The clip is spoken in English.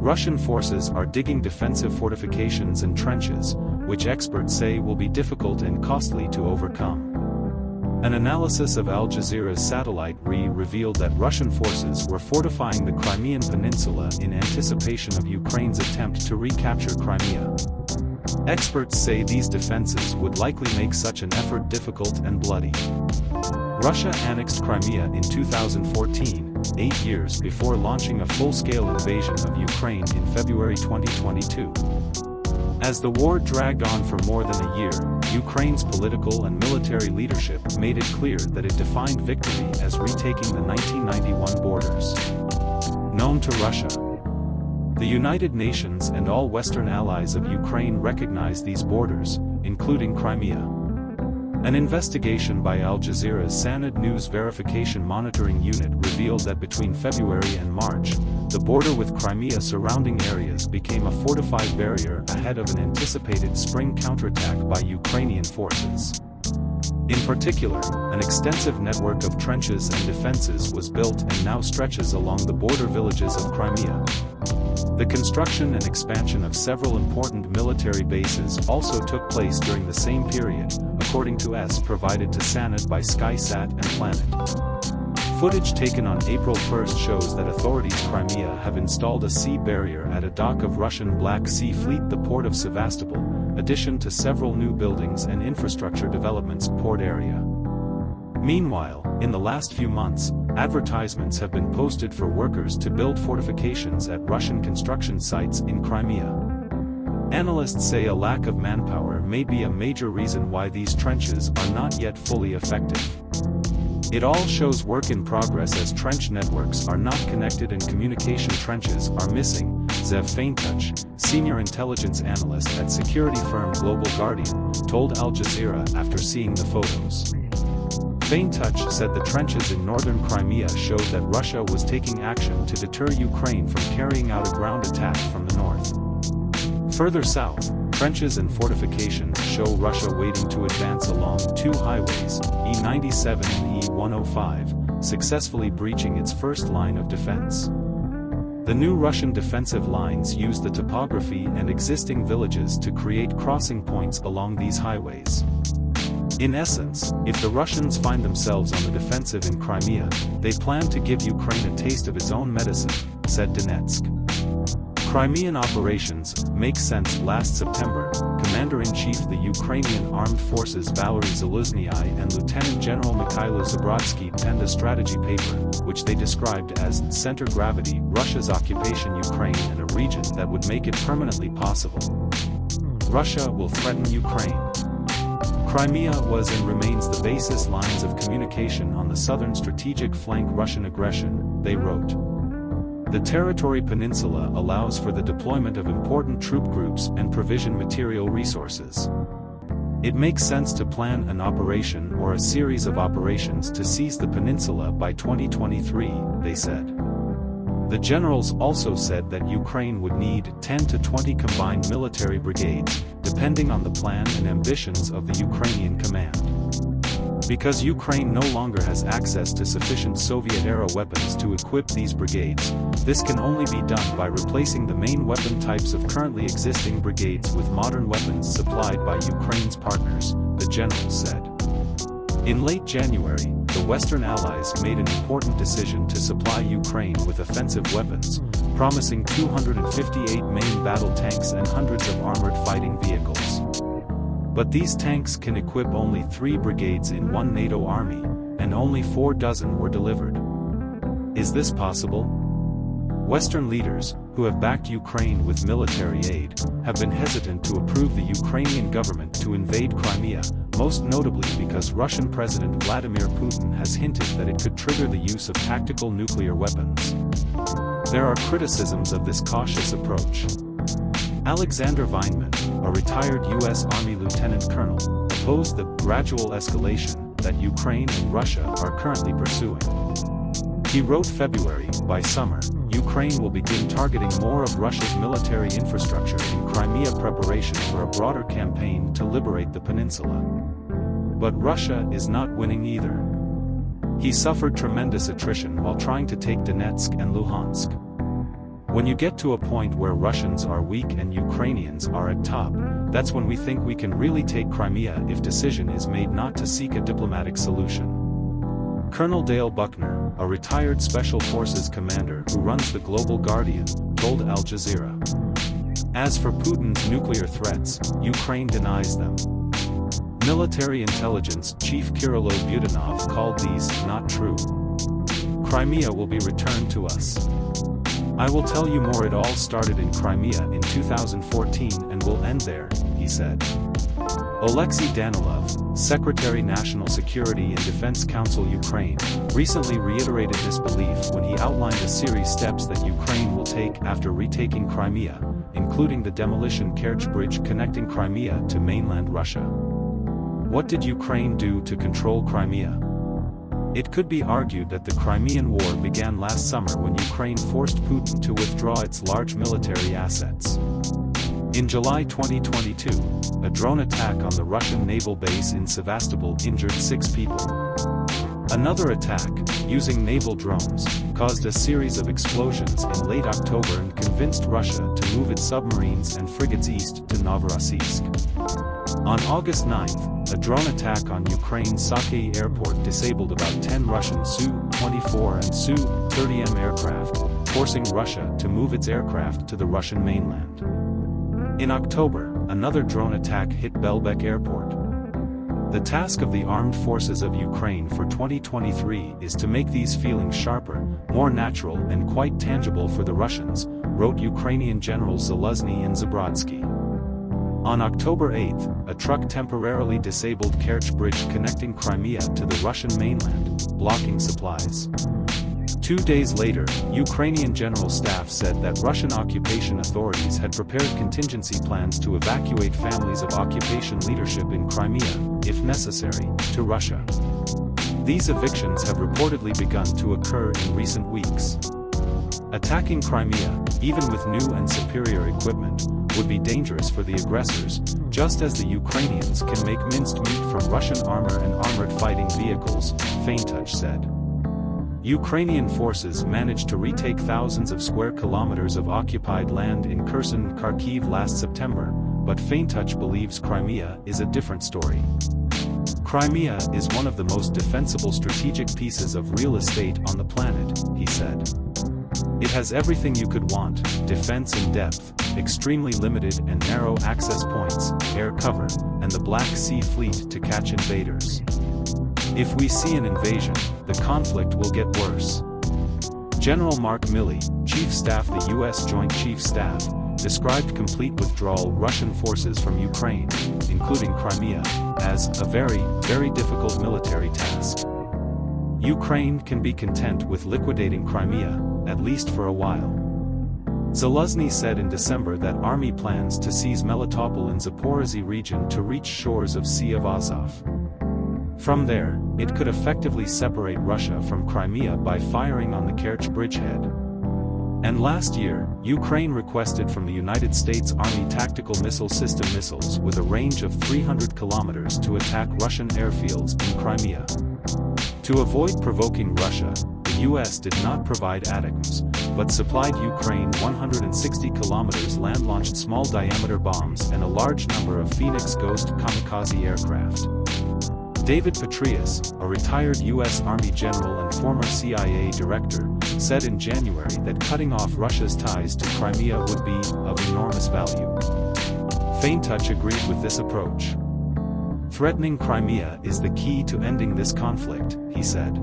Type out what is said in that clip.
Russian forces are digging defensive fortifications and trenches, which experts say will be difficult and costly to overcome. An analysis of Al Jazeera's satellite revealed that Russian forces were fortifying the Crimean peninsula in anticipation of Ukraine's attempt to recapture Crimea. Experts say these defenses would likely make such an effort difficult and bloody. Russia annexed Crimea in 2014, 8 years before launching a full-scale invasion of Ukraine in February 2022. As the war dragged on for more than a year, Ukraine's political and military leadership made it clear that it defined victory as retaking the 1991 borders. Known to Russia. The United Nations and all Western allies of Ukraine recognize these borders, including Crimea. An investigation by Al Jazeera's Sanad News Verification Monitoring Unit revealed that between February and March, the border with Crimea surrounding areas became a fortified barrier ahead of an anticipated spring counterattack by Ukrainian forces. In particular, an extensive network of trenches and defenses was built and now stretches along the border villages of Crimea. The construction and expansion of several important military bases also took place during the same period, according to provided to Sanad by SkySat and Planet. Footage taken on April 1 shows that authorities in Crimea have installed a sea barrier at a dock of Russian Black Sea Fleet, the port of Sevastopol, addition to several new buildings and infrastructure developments port area. Meanwhile, in the last few months, advertisements have been posted for workers to build fortifications at Russian construction sites in Crimea. Analysts say a lack of manpower may be a major reason why these trenches are not yet fully effective. It all shows work in progress as trench networks are not connected and communication trenches are missing, Zev Faintuch, senior intelligence analyst at security firm Global Guardian, told Al Jazeera after seeing the photos. Faintuch said the trenches in northern Crimea showed that Russia was taking action to deter Ukraine from carrying out a ground attack from the north. Further south, trenches and fortifications show Russia waiting to advance along two highways, E97 and E105, successfully breaching its first line of defense. The new Russian defensive lines use the topography and existing villages to create crossing points along these highways. In essence, if the Russians find themselves on the defensive in Crimea, they plan to give Ukraine a taste of its own medicine, said Donetsk. Crimean operations make sense. Last September, Commander-in-Chief of the Ukrainian Armed Forces Valery Zaluzhnyi and Lieutenant General Mykhailo Zabrodskyi penned a strategy paper, which they described as center gravity, Russia's occupation Ukraine and a region that would make it permanently possible. Russia will threaten Ukraine. Crimea was and remains the basis lines of communication on the southern strategic flank. Russian aggression, they wrote. The territory peninsula allows for the deployment of important troop groups and provision material resources. It makes sense to plan an operation or a series of operations to seize the peninsula by 2023, they said. The generals also said that Ukraine would need 10 to 20 combined military brigades, depending on the plan and ambitions of the Ukrainian command. Because Ukraine no longer has access to sufficient Soviet-era weapons to equip these brigades, this can only be done by replacing the main weapon types of currently existing brigades with modern weapons supplied by Ukraine's partners, the general said. In late January, the Western allies made an important decision to supply Ukraine with offensive weapons, promising 258 main battle tanks and hundreds of armored fighting vehicles. But these tanks can equip only 3 brigades in one NATO army, and only 4 dozen were delivered. Is this possible? Western leaders, who have backed Ukraine with military aid, have been hesitant to approve the Ukrainian government to invade Crimea, most notably because Russian President Vladimir Putin has hinted that it could trigger the use of tactical nuclear weapons. There are criticisms of this cautious approach. Alexander Vindman, a retired U.S. Army lieutenant colonel, opposed the gradual escalation that Ukraine and Russia are currently pursuing. He wrote February, by summer, Ukraine will begin targeting more of Russia's military infrastructure in Crimea preparation for a broader campaign to liberate the peninsula. But Russia is not winning either. He suffered tremendous attrition while trying to take Donetsk and Luhansk. When you get to a point where Russians are weak and Ukrainians are at top, that's when we think we can really take Crimea if decision is made not to seek a diplomatic solution. Colonel Dale Buckner, a retired Special Forces commander who runs the Global Guardian, told Al Jazeera. As for Putin's nuclear threats, Ukraine denies them. Military intelligence chief Kirilo Budanov called these not true. Crimea will be returned to us. I will tell you more. It all started in Crimea in 2014 and will end there, he said. Oleksiy Danilov, Secretary National Security and Defense Council Ukraine, recently reiterated this belief when he outlined a series of steps that Ukraine will take after retaking Crimea, including the demolition Kerch Bridge connecting Crimea to mainland Russia. What did Ukraine do to control Crimea? It could be argued that the Crimean War began last summer when Ukraine forced Putin to withdraw its large military assets. In July 2022, a drone attack on the Russian naval base in Sevastopol injured 6 people. Another attack, using naval drones, caused a series of explosions in late October and convinced Russia to move its submarines and frigates east to Novorossiysk. On August 9, a drone attack on Ukraine's Sakei airport disabled about 10 Russian Su-24 and Su-30M aircraft, forcing Russia to move its aircraft to the Russian mainland. In October, another drone attack hit Belbek airport. The task of the armed forces of Ukraine for 2023 is to make these feelings sharper, more natural and quite tangible for the Russians, wrote Ukrainian generals Zaluzhnyi and Zabrodskyi. On October 8, a truck temporarily disabled Kerch Bridge connecting Crimea to the Russian mainland, blocking supplies. 2 days later, Ukrainian General Staff said that Russian occupation authorities had prepared contingency plans to evacuate families of occupation leadership in Crimea, if necessary, to Russia. These evictions have reportedly begun to occur in recent weeks. Attacking Crimea, even with new and superior equipment, would be dangerous for the aggressors, just as the Ukrainians can make minced meat from Russian armor and armored fighting vehicles, Faintuch said. Ukrainian forces managed to retake thousands of square kilometers of occupied land in Kherson and Kharkiv last September, but Faintuch believes Crimea is a different story. Crimea is one of the most defensible strategic pieces of real estate on the planet, he said. It has everything you could want: defense in depth, extremely limited and narrow access points, air cover, and the Black Sea Fleet to catch invaders. If we see an invasion, the conflict will get worse. General Mark Milley, Chief Staff, the U.S. Joint Chief Staff, described complete withdrawal Russian forces from Ukraine, including Crimea, as a very, very difficult military task. Ukraine can be content with liquidating Crimea, at least for a while. Zaluzhnyi said in December that army plans to seize Melitopol in Zaporozhye region to reach shores of Sea of Azov. From there, it could effectively separate Russia from Crimea by firing on the Kerch bridgehead. And last year, Ukraine requested from the United States Army Tactical Missile System missiles with a range of 300 kilometers to attack Russian airfields in Crimea. To avoid provoking Russia, the U.S. did not provide ATACMS, but supplied Ukraine 160 kilometers land-launched small-diameter bombs and a large number of Phoenix Ghost kamikaze aircraft. David Petraeus, a retired U.S. Army general and former CIA director, said in January that cutting off Russia's ties to Crimea would be of enormous value. Faintuch agreed with this approach. Threatening Crimea is the key to ending this conflict, he said.